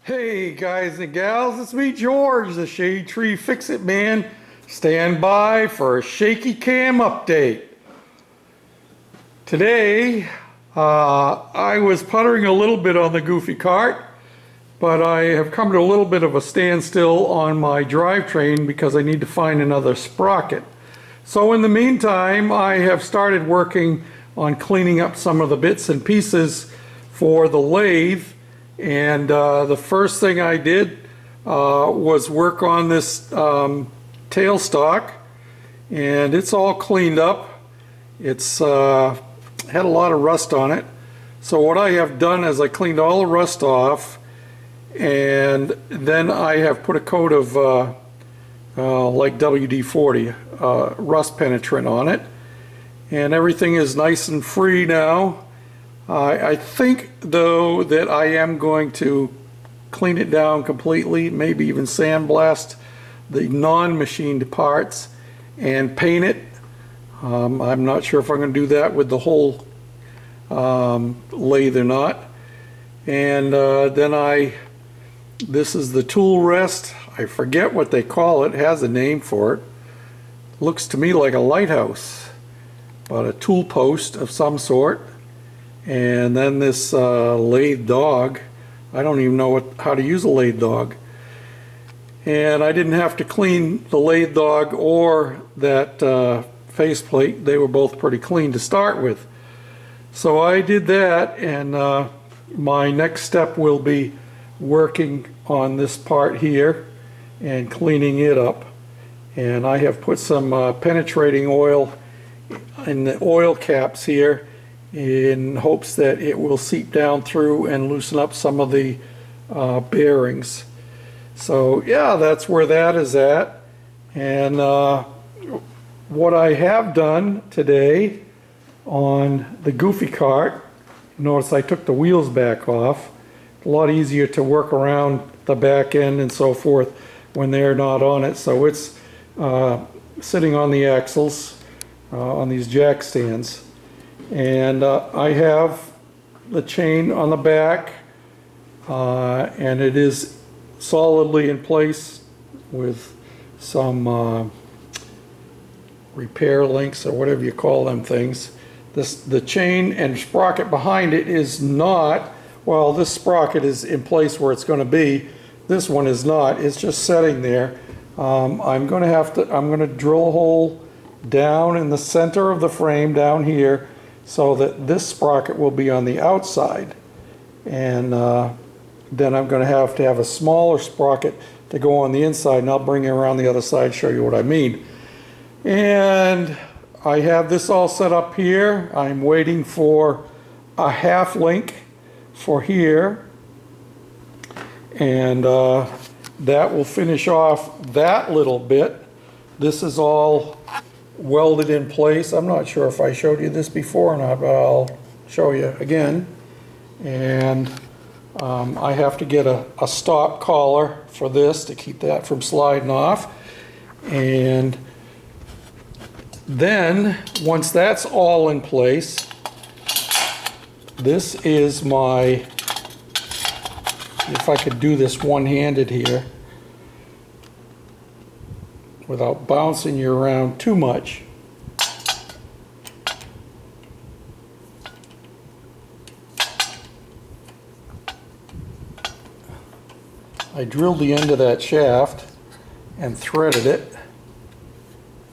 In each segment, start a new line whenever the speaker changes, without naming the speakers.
Hey guys and gals, it's me George, the Shade Tree Fix-It Man. Stand by for a shaky cam update. Today, I was puttering a little bit on the goofy cart, but I have come to a little bit of a standstill on my drivetrain because I need to find another sprocket. So in the meantime, I have started working on cleaning up some of the bits and pieces for the lathe. And the first thing I did was work on this tailstock, and it's all cleaned up. It's had a lot of rust on it. So what I have done is I cleaned all the rust off, and then I have put a coat of like WD-40 rust penetrant on it, and everything is nice and free now. I think though that I am going to clean it down completely, maybe even sandblast the non-machined parts and paint it. I'm not sure if I'm going to do that with the whole lathe or not. And then this is the tool rest. I forget what they call it. It has a name for it. Looks to me like a lighthouse, but a tool post of some sort. And then this lathe dog. I don't even know how to use a lathe dog. And I didn't have to clean the lathe dog or that faceplate. They were both pretty clean to start with. So I did that, and my next step will be working on this part here and cleaning it up. And I have put some penetrating oil in the oil caps here in hopes that it will seep down through and loosen up some of the bearings. So yeah, that's where that is at. And what I have done today on the goofy cart, notice I took the wheels back off. A lot easier to work around the back end and so forth when they're not on it. So it's sitting on the axles on these jack stands. And I have the chain on the back, and it is solidly in place with some repair links or whatever you call them things. The chain and sprocket behind it is not, well, this sprocket is in place where it's going to be. This one is not. It's just setting there. I'm going to drill a hole down in the center of the frame down here, so that this sprocket will be on the outside, and then I'm going to have a smaller sprocket to go on the inside, and I'll bring it around the other side, show you what I mean. And I have this all set up here. I'm waiting for a half link for here, and that will finish off that little bit. This is all welded in place. I'm not sure if I showed you this before or not, but I'll show you again. And I have to get a stop collar for this to keep that from sliding off. And then once that's all in place, this is my, if I could do this one-handed here without bouncing you around too much. I drilled the end of that shaft and threaded it,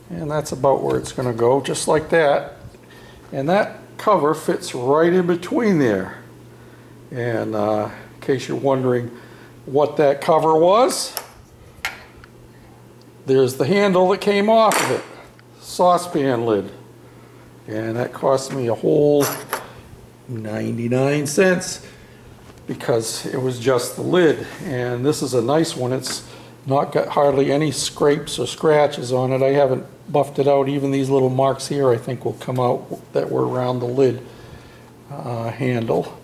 and that's about where it's going to go, just like that. And that cover fits right in between there. And in case you're wondering what that cover was, there's the handle that came off of it, saucepan lid, and that cost me a whole 99 cents because it was just the lid. And this is a nice one. It's not got hardly any scrapes or scratches on it. I haven't buffed it out. Even these little marks here I think will come out that were around the lid handle.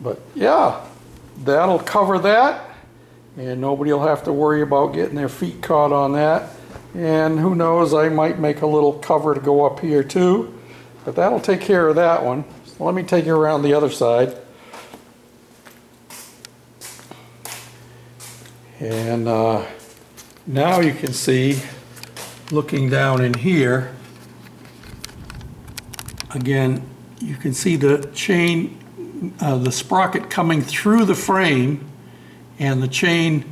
But yeah, that'll cover that. And nobody will have to worry about getting their feet caught on that. And who knows, I might make a little cover to go up here too. But that'll take care of that one. So let me take you around the other side. And now you can see, looking down in here, again, you can see the chain, the sprocket coming through the frame, and the chain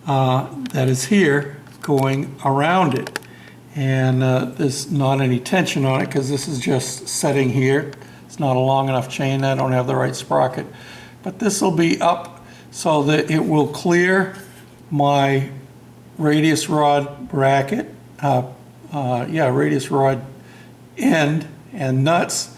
that is here going around it. And there's not any tension on it because this is just setting here. It's not a long enough chain. I don't have the right sprocket. But this will be up so that it will clear my radius rod bracket, radius rod end and nuts.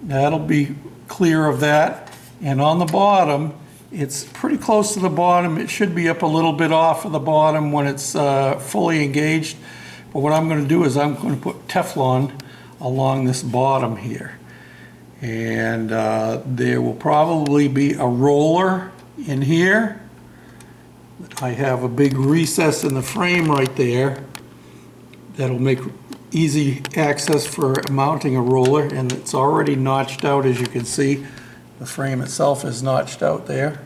That'll be clear of that. And on the bottom, it's pretty close to the bottom. It should be up a little bit off of the bottom when it's fully engaged. But what I'm going to do is I'm going to put Teflon along this bottom here. And there will probably be a roller in here. I have a big recess in the frame right there that'll make easy access for mounting a roller, and it's already notched out, as you can see. The frame itself is notched out there.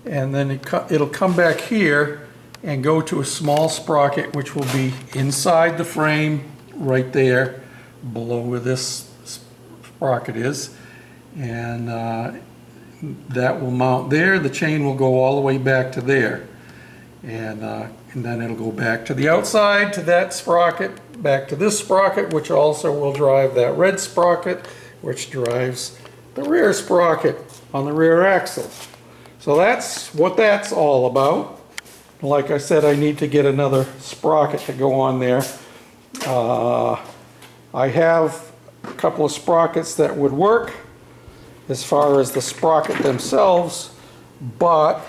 And then it'll come back here and go to a small sprocket which will be inside the frame right there below where this sprocket is, and that will mount there. The chain will go all the way back to there, and then it'll go back to the outside to that sprocket, back to this sprocket, which also will drive that red sprocket, which drives the rear sprocket on the rear axle. So that's what that's all about. Like I said, I need to get another sprocket to go on there. I have a couple of sprockets that would work as far as the sprocket themselves, but,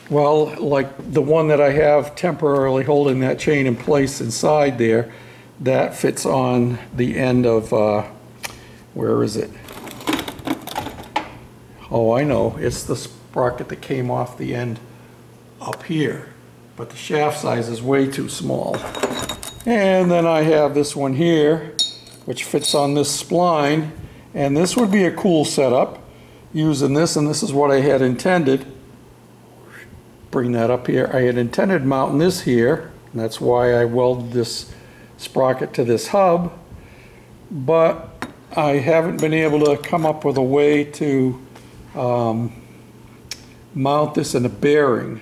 well, like the one that I have temporarily holding that chain in place inside there, that fits on the end of, where is it? Oh, I know, it's the sprocket that came off the end up here, but the shaft size is way too small. And then I have this one here, which fits on this spline, and this would be a cool setup using this, and this is what I had intended. Bring that up here. I had intended mounting this here, and that's why I welded this sprocket to this hub, but I haven't been able to come up with a way to mount this in a bearing.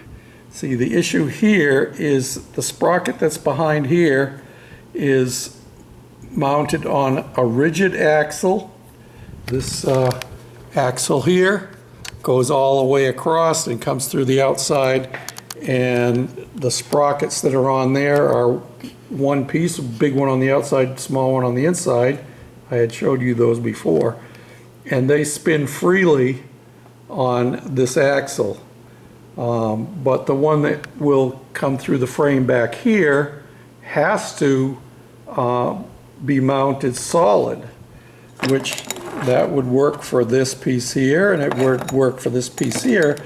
See, the issue here is the sprocket that's behind here is mounted on a rigid axle. This axle here goes all the way across and comes through the outside, and the sprockets that are on there are one piece, a big one on the outside, small one on the inside. I had showed you those before, and they spin freely on this axle. But the one that will come through the frame back here has to be mounted solid, which that would work for this piece here, and it would work for this piece here,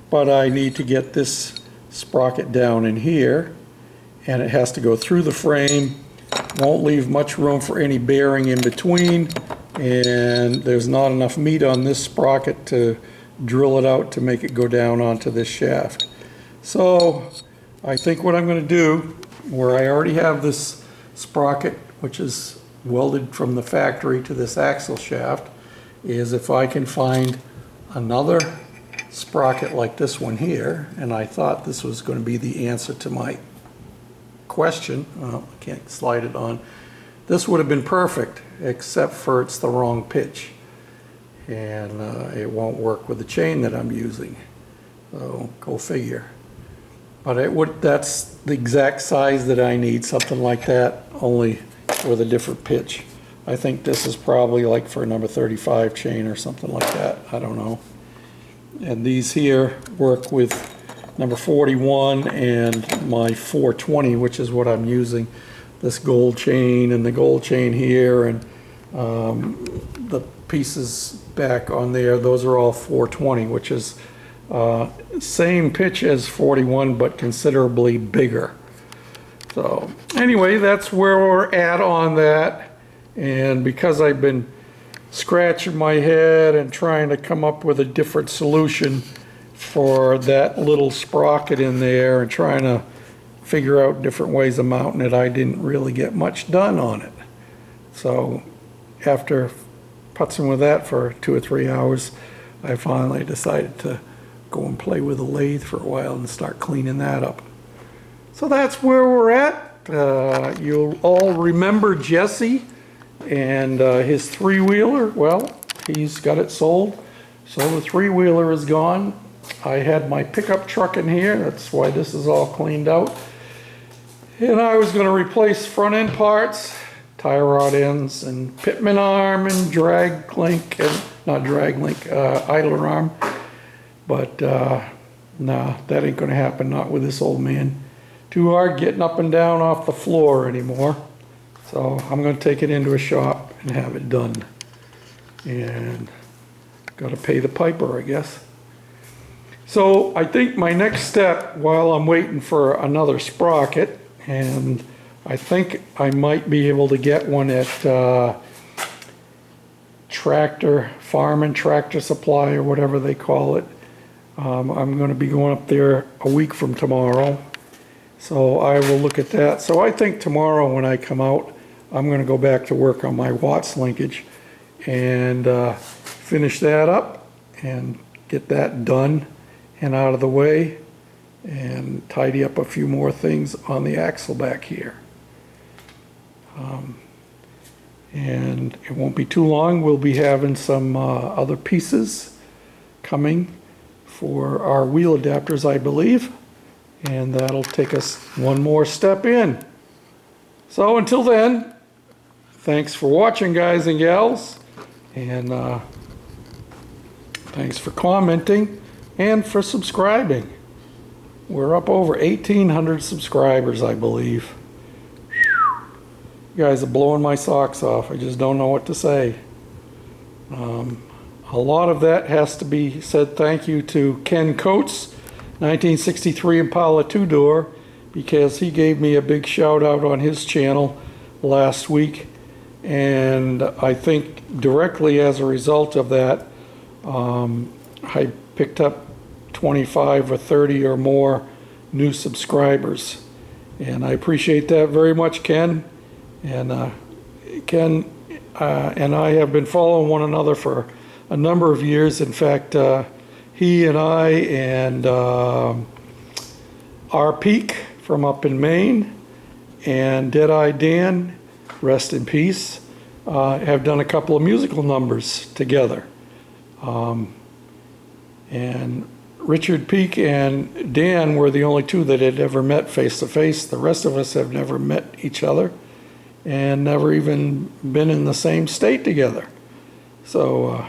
but I need to get this sprocket down in here, and it has to go through the frame. Won't leave much room for any bearing in between, and there's not enough meat on this sprocket to drill it out to make it go down onto this shaft. So I think what I'm going to do, where I already have this sprocket which is welded from the factory to this axle shaft, is if I can find another sprocket like this one here, and I thought this was going to be the answer to my question. Well, I can't slide it on. This would have been perfect, except for it's the wrong pitch, and it won't work with the chain that I'm using. So go figure. But it would, that's the exact size that I need, something like that, only with a different pitch. I think this is probably like for a number 35 chain or something like that. I don't know. And these here work with number 41 and my 420, which is what I'm using. This gold chain and the gold chain here, and the pieces back on there, those are all 420, which is same pitch as 41 but considerably bigger. So anyway, that's where we're at on that. And because I've been scratching my head and trying to come up with a different solution, for that little sprocket in there and trying to figure out different ways of mounting it, I didn't really get much done on it. So after putzing with that for 2 or 3 hours, I finally decided to go and play with the lathe for a while and start cleaning that up. So that's where we're at. You'll all remember Jesse and his three-wheeler. Well, he's got it sold, so the three-wheeler is gone. I had my pickup truck in here, that's why this is all cleaned out. And I was going to replace front end parts, tie rod ends, and pitman arm, and drag link, and not drag link, idler arm. But nah, that ain't going to happen, not with this old man. Too hard getting up and down off the floor anymore. So I'm going to take it into a shop and have it done. And got to pay the piper, I guess. So I think my next step, while I'm waiting for another sprocket, and I think I might be able to get one at Farm and Tractor Supply, or whatever they call it. I'm going to be going up there a week from tomorrow, so I will look at that. So I think tomorrow when I come out, I'm going to go back to work on my Watts linkage and finish that up and get that done and out of the way, and tidy up a few more things on the axle back here. And it won't be too long, we'll be having some other pieces coming for our wheel adapters, I believe, and that'll take us one more step in. So until then, thanks for watching, guys and gals, and thanks for commenting and for subscribing. We're up over 1,800 subscribers, I believe. You guys are blowing my socks off. I just don't know what to say. A lot of that has to be said thank you to Ken Coates, 1963 Impala two-door, because he gave me a big shout out on his channel last week. And I think directly as a result of that, I picked up 25 or 30 or more new subscribers. And I appreciate that very much, Ken. And Ken and I have been following one another for a number of years. In fact, he and I and R. Peak from up in Maine and Deadeye Dan, rest in peace, have done a couple of musical numbers together. And Richard Peak and Dan were the only two that had ever met face to face. The rest of us have never met each other and never even been in the same state together. So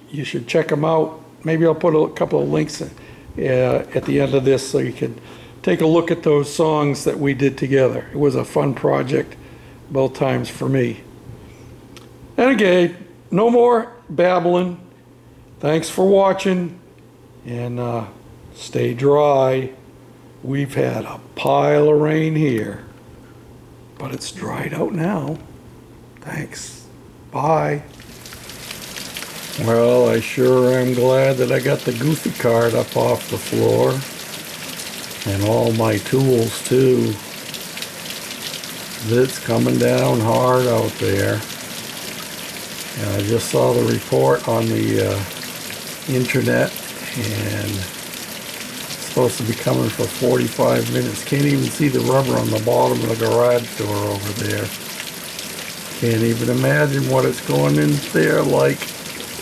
you should check them out. Maybe I'll put a couple of links at the end of this so you can take a look at those songs that we did together. It was a fun project both times for me. And again, no more babbling. Thanks for watching, and stay dry. We've had a pile of rain here, but it's dried out now. Thanks. Bye. Well, I sure am glad that I got the goofy cart up off the floor, and all my tools too. It's coming down hard out there. And I just saw the report on the internet, and it's supposed to be coming for 45 minutes. Can't even see the rubber on the bottom of the garage door over there. Can't even imagine what it's going in there like.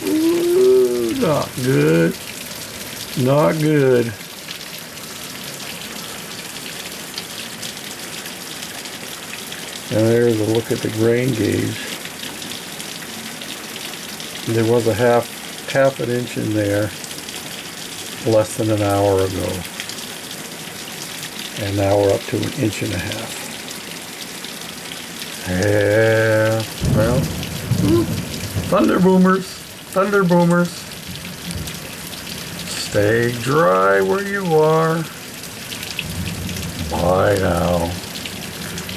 Ooh, not good. Not good. And there's a look at the grain gauge. There was a half an inch in there less than an hour ago. And now we're up to 1.5 inches. Yeah, well, thunder boomers, thunder boomers. Stay dry where you are. Bye now.